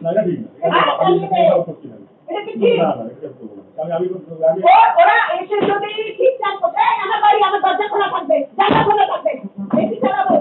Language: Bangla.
এটা ঠিক না আমি এটা করছি না এটা কি ঠিক না এটা করব না আমি ওরা এসে যদি ঠিকঠাক করে আমার বাড়ি আমার দরজা খোলা থাকবে জানলা খোলা থাকবে বেশি চালাবো